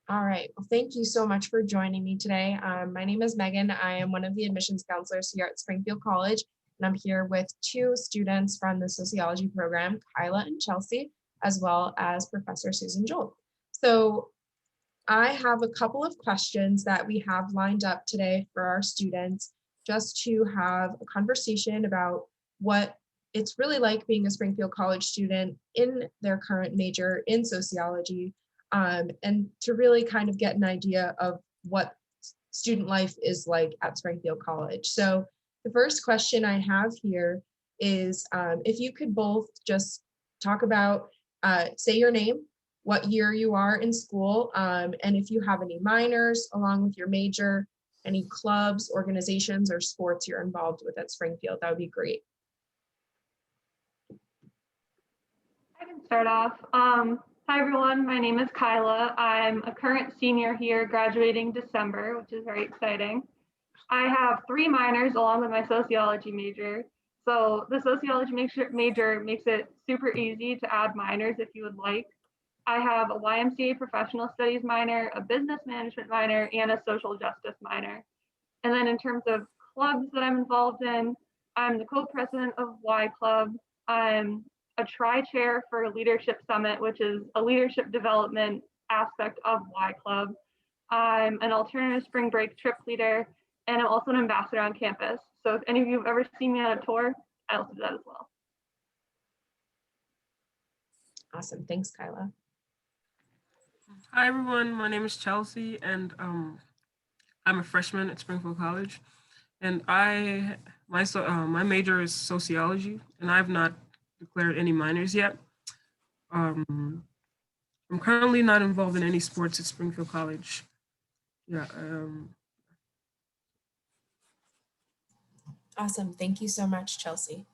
All right. Well, thank you so much for joining me today. My name is Megan. I am one of the admissions counselors here at Springfield College, and I'm here with two students from the sociology program, Kyla and Chelsea, as well as Professor Susan Joel. So I have a couple of questions that we have lined up today for our students, just to have a conversation about what it's really like being a Springfield College student in their current major in sociology, and to really kind of get an idea of what student life is like at Springfield College. So the first question I have here is if you could both just talk about, say your name, what year you are in school, and if you have any minors along with your major, any clubs, organizations, or sports you're involved with at Springfield, that would be great. I can start off. Hi everyone, my name is Kyla. I'm a current senior here, graduating December, which is very exciting. I have 3 minors along with my sociology major. So the sociology major makes it super easy to add minors if you would like. I have a YMCA professional studies minor, a business management minor, and a social justice minor. And then in terms of clubs that I'm involved in, I'm the co-president of Y Club. I'm a tri-chair for Leadership Summit, which is a leadership development aspect of Y Club. I'm an alternative spring break trip leader, and I'm also an ambassador on campus. So if any of you have ever seen me on a tour, I also do that as well. Awesome, thanks, Kyla. Hi everyone, my name is Chelsea, and I'm a freshman at Springfield College, and my major is sociology, and I have not declared any minors yet. I'm currently not involved in any sports at Springfield College. Yeah. Awesome, thank you so much, Chelsea.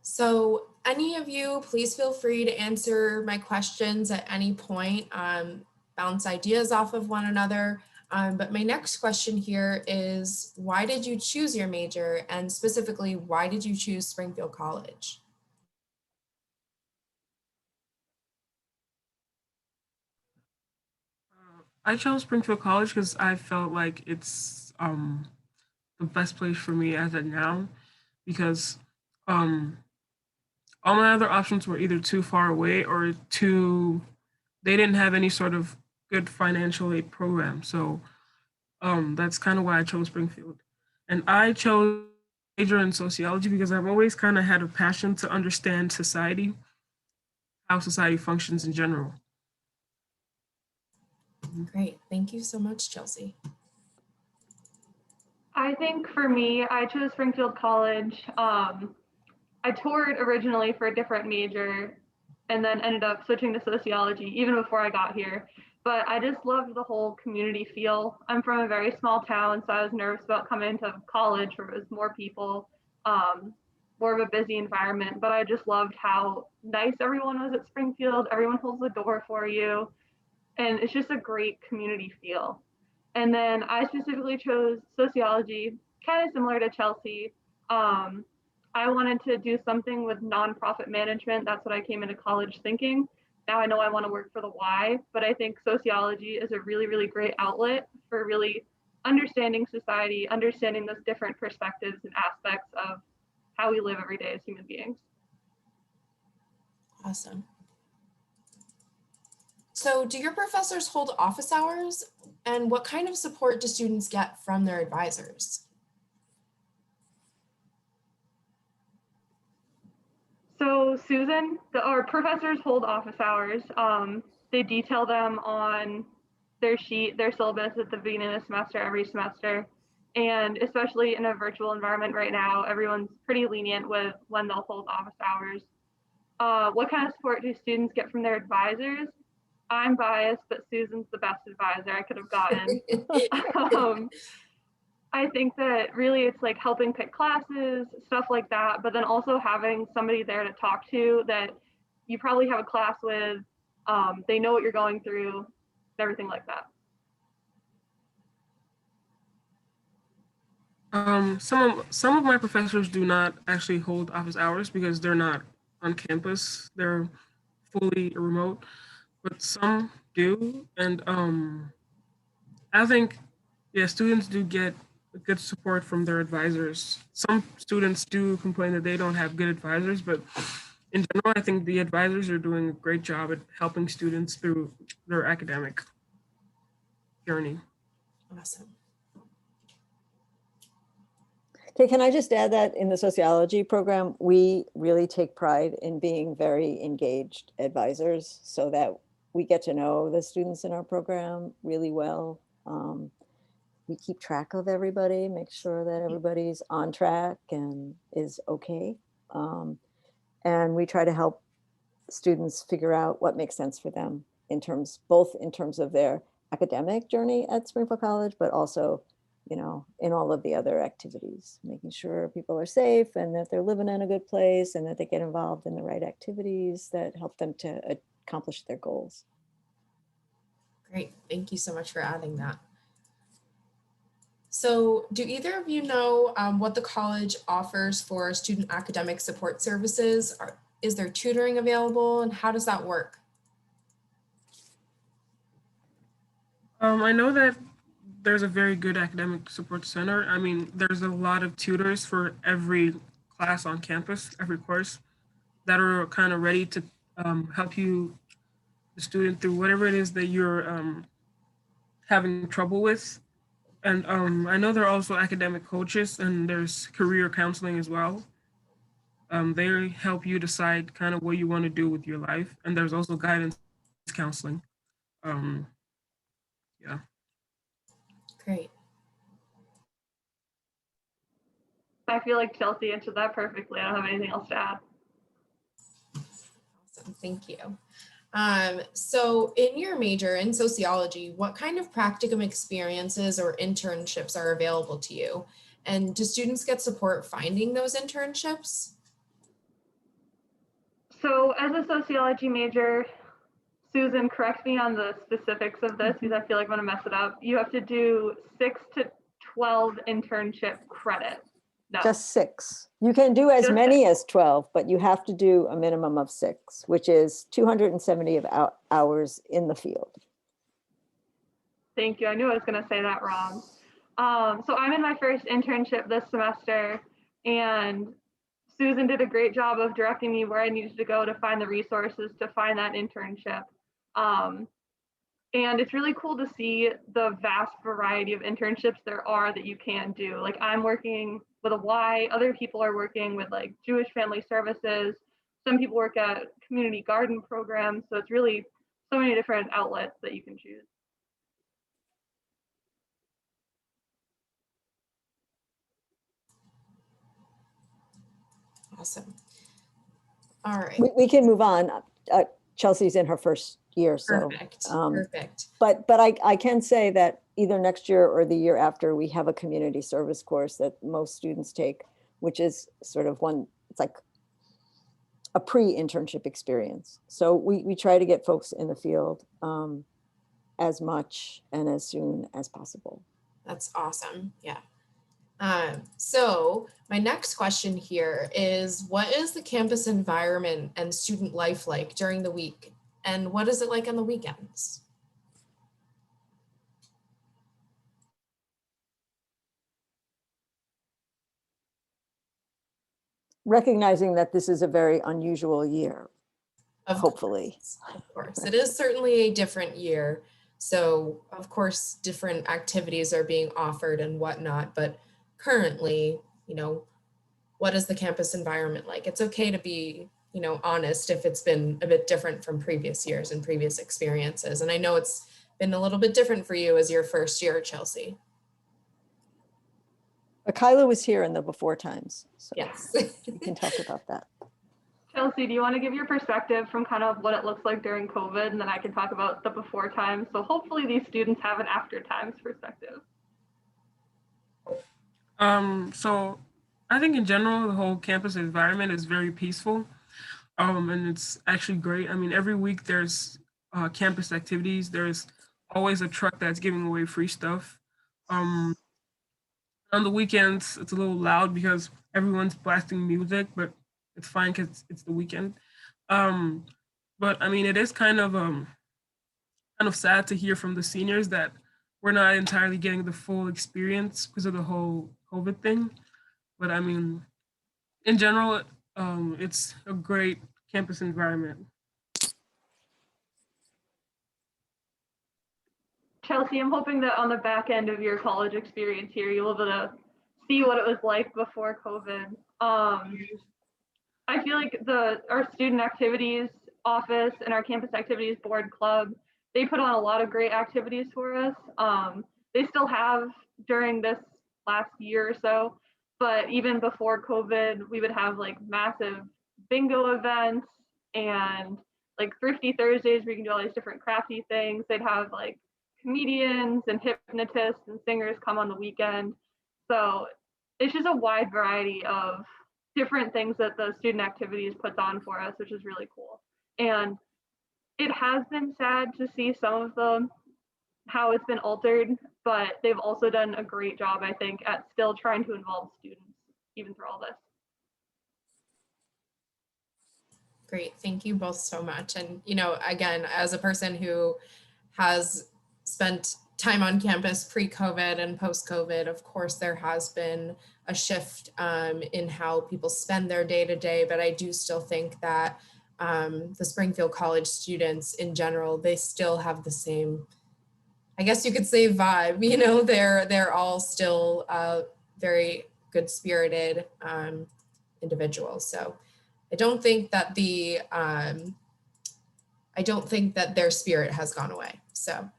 So any of you, please feel free to answer my questions at any point, bounce ideas off of one another. But my next question here is, why did you choose your major? And specifically, why did you choose Springfield College? I chose Springfield College because I felt like it's the best place for me as of now, because um, all my other options were either too far away or they didn't have any sort of good financial aid program. So that's kind of why I chose Springfield. And I chose major in sociology because I've always kind of had a passion to understand society, how society functions in general. Great, thank you so much, Chelsea. I think for me, I chose Springfield College. I toured originally for a different major and then ended up switching to sociology even before I got here. But I just loved the whole community feel. I'm from a very small town, so I was nervous about coming to college where it was more people, more of a busy environment. But I just loved how nice everyone was at Springfield. Everyone holds the door for you. And it's just a great community feel. And then I specifically chose sociology, kind of similar to Chelsea. I wanted to do something with nonprofit management. That's what I came into college thinking. Now I know I want to work for the Y, but I think sociology is a really, really great outlet for really understanding society, understanding those different perspectives and aspects of how we live every day as human beings. Awesome. So do your professors hold office hours? And what kind of support do students get from their advisors? So Susan, our professors hold office hours. They detail them on their sheet, their syllabus at the beginning of the semester, every semester. And especially in a virtual environment right now, everyone's pretty lenient with when they'll hold office hours. What kind of support do students get from their advisors? I'm biased, but Susan's the best advisor I could have gotten. I think that really it's like helping pick classes, stuff like that, but then also having somebody there to talk to that you probably have a class with, they know what you're going through, everything like that. Some of my professors do not actually hold office hours because they're not on campus. They're fully remote. but some do. And I think, yeah, students do get good support from their advisors. Some students do complain that they don't have good advisors, but in general, I think the advisors are doing a great job at helping students through their academic journey. Awesome. Okay, can I just add that in the sociology program, we really take pride in being very engaged advisors so that we get to know the students in our program really well. We keep track of everybody, make sure that everybody's on track and is okay. And we try to help students figure out what makes sense for them both in terms of their academic journey at Springfield College, but also, you know, in all of the other activities, making sure people are safe and that they're living in a good place and that they get involved in the right activities that help them to accomplish their goals. Great. Thank you so much for adding that. So do either of you know what the college offers for student academic support services? Is there tutoring available and how does that work? I know that there's a very good academic support center. I mean, there's a lot of tutors for every class on campus, every course, that are kind of ready to help you, the student, through whatever it is that you're having trouble with. And I know there are also academic coaches and there's career counseling as well. They help you decide kind of what you want to do with your life. And there's also guidance counseling. Um, yeah. Great. I feel like Chelsea answered that perfectly. I don't have anything else to add. Awesome. Thank you. So in your major in sociology, what kind of practicum experiences or internships are available to you? And do students get support finding those internships? So as a sociology major, Susan, correct me on the specifics of this because I feel like I'm gonna mess it up. You have to do 6 to 12 internship credits. No. Just 6. You can do as Just many as 12, but you have to do a minimum of 6, which is 270 hours in the field. Thank you. I knew I was going to say that wrong. So I'm in my first internship this semester, and Susan did a great job of directing me where I needed to go to find the resources to find that internship. And it's really cool to see the vast variety of internships there are that you can do. Like I'm working with a Y, other people are working with like Jewish Family Services. Some people work at community garden programs. So it's really so many different outlets that you can choose. Awesome. All right. We can move on. Chelsea's in her first year, so. Perfect. Perfect. But I can say that either next year or the year after, we have a community service course that most students take, which is sort of it's like a pre-internship experience. So we try to get folks in the field as much and as soon as possible. That's awesome. Yeah. So my next question here is, what is the campus environment and student life like during the week? And what is it like on the weekends? Recognizing that this is a very unusual year, hopefully. Of course, it is certainly a different year. So of course, different activities are being offered and whatnot, but currently, you know, what is the campus environment like? It's okay to be, you know, honest if it's been a bit different from previous years and previous experiences. And I know it's been a little bit different for you as your first year, Chelsea. Kyla was here in the before times, so yes, we can talk about that. Chelsea, do you want to give your perspective from kind of what it looks like during COVID, and then I can talk about the before times? So hopefully these students have an after times perspective. So I think in general, the whole campus environment is very peaceful. And it's actually great. I mean, every week there's campus activities. There's always a truck that's giving away free stuff. On the weekends, it's a little loud because everyone's blasting music, but it's fine because it's the weekend. But I mean, it is kind of kind of sad to hear from the seniors that we're not entirely getting the full experience because of the whole COVID thing. But I mean, in general, it's a great campus environment. Chelsea, I'm hoping that on the back end of your college experience here, you'll be able to see what it was like before COVID. I feel like our student activities office and our campus activities board club, they put on a lot of great activities for us. They still have during this last year or so, but even before COVID, we would have like massive bingo events and like thrifty Thursdays where you can do all these different crafty things. They'd have like comedians and hypnotists and singers come on the weekend. So it's just a wide variety of different things that the student activities puts on for us, which is really cool. And it has been sad to see some of them, how it's been altered, but they've also done a great job, I think, at still trying to involve students even through all this. Great, thank you both so much. And, you know, again, as a person who has spent time on campus pre-COVID and post-COVID, of course, there has been a shift in how people spend their day-to-day, but I do still think that the Springfield College students in general, they still have the same, I guess you could say, vibe. You know, they're all still very good-spirited individuals. So I don't think that their spirit has gone away. So,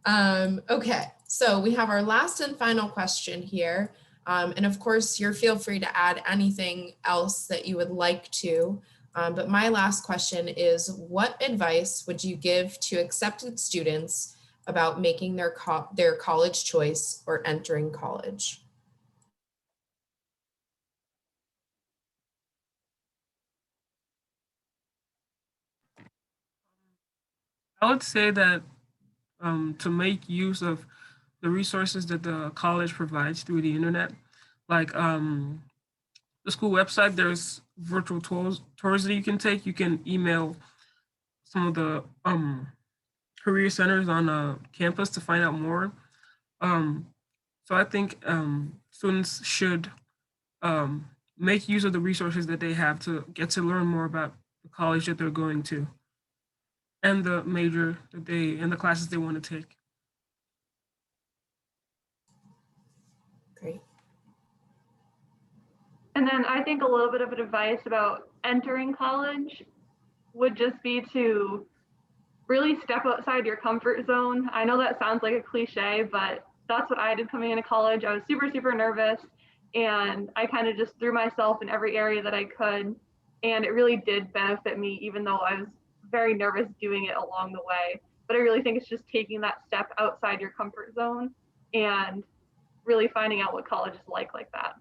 okay. So we have our last and final question here. And of course, feel free to add anything else that you would like to. But my last question is, what advice would you give to accepted students about making their college choice or entering college? I would say that to make use of the resources that the college provides through the internet, like the school website, there's virtual tours that you can take. You can email some of the career centers on campus to find out more. So I think students should make use of the resources that they have to get to learn more about the college that they're going to and the major that and the classes they want to take. Great. And then I think a little bit of advice about entering college would just be to really step outside your comfort zone. I know that sounds like a cliche, but that's what I did coming into college. I was super, super nervous, and I kind of just threw myself in every area that I could. And it really did benefit me, even though I was very nervous doing it along the way. But I really think it's just taking that step outside your comfort zone and really finding out what college is like that.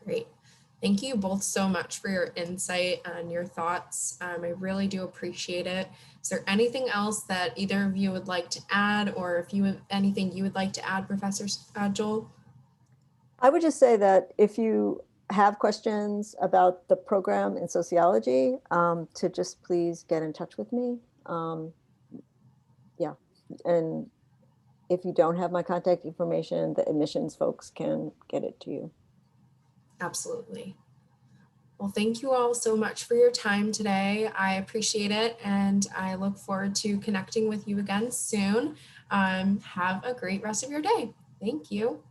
Great. Thank you both so much for your insight and your thoughts. I really do appreciate it. Is there anything else that either of you would like to add, or if you have anything you would like to add, Professor Joel? I would just say that if you have questions about the program in sociology, to just please get in touch with me. Yeah, and if you don't have my contact information, the admissions folks can get it to you. Absolutely. Well, thank you all so much for your time today. I appreciate it, and I look forward to connecting with you again soon. Have a great rest of your day. Thank you.